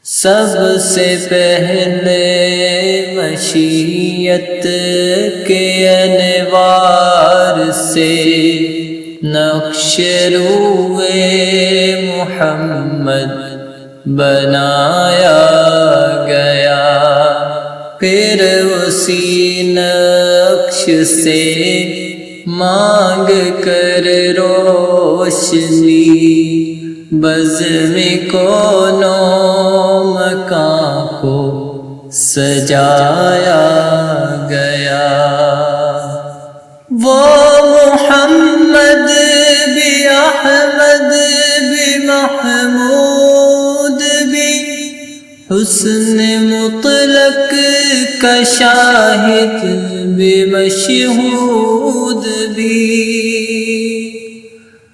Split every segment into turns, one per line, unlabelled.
سب سے پہلے مشیت کے انوار سے نقش روئے محمد بنایا گیا، پھر اسی نقش سے مانگ کر روشنی بزم کونو مکان کو سجایا گیا۔ وہ محمد بھی احمد بھی محمود بھی حسن مطلق کا شاہد بھی مشہود بھی۔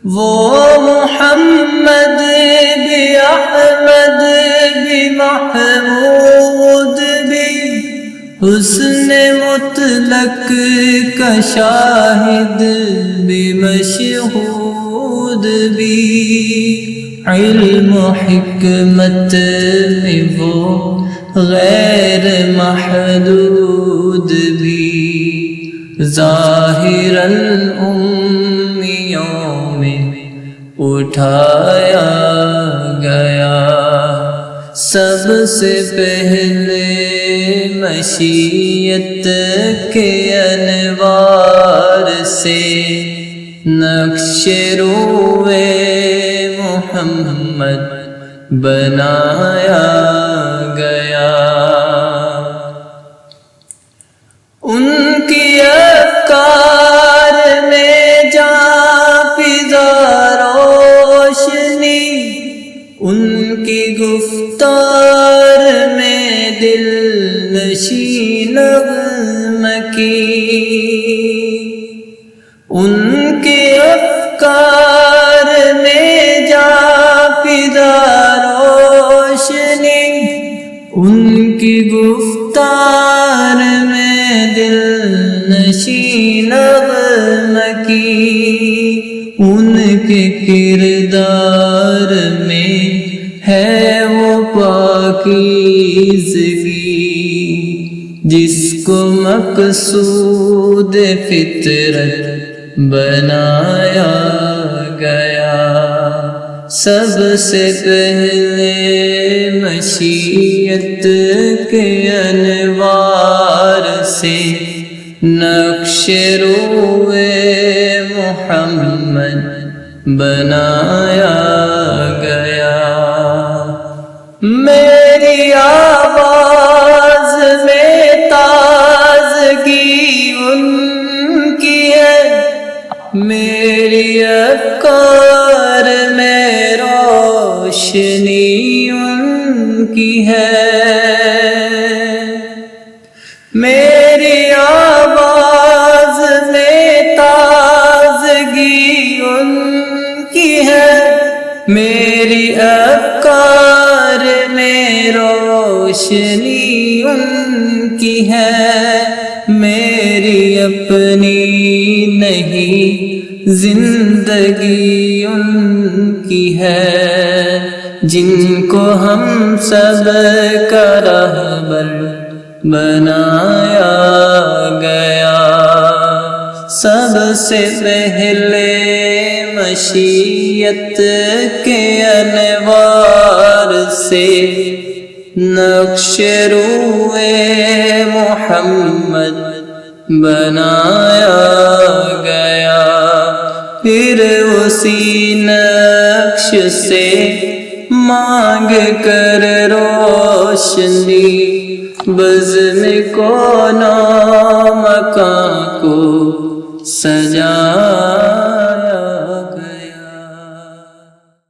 وہ محمد بھی احمد بھی محمود بھی حسن مطلق کا شاہد بھی مشہود بھی۔ علم و حکمت میں وہ غیر محدود بھی، ظاہراً امیوں میں اٹھایا گیا۔ سب سے پہلے مشیت کے انوار سے نقش روئے محمد بنایا گیا۔ ان کی افکار میں جاں فضا روشنی، ان کی گفتار میں دل نشین نغمہ کی، ان کے افکار میں جاں فضا روشنی، ان کی گفتار میں دل نشین نغمہ کی، ان کے کردار میں ہے وہ پاکیزگی جس کو مقصود فطرت بنایا گیا۔ سب سے پہلے مشیت کے انوار سے نقش روئے محمد بنایا گیا۔ میری آواز میں تازگی ان کی ہے، میری افکار میں روشنی ان کی ہے، میری آواز میں تازگی ان کی ہے، میری افکار میں روشنی ان کی ہے، میری اپنی نہیں زندگی ان کی ہے، جن کو ہم سب کا رہبر بنایا گیا۔ سب سے پہلے مشیت کے انوار سے نقش روئے محمد بنایا گیا، پھر اسی نقش سے مانگ کر روشنی بزم کونو مکان کو سجا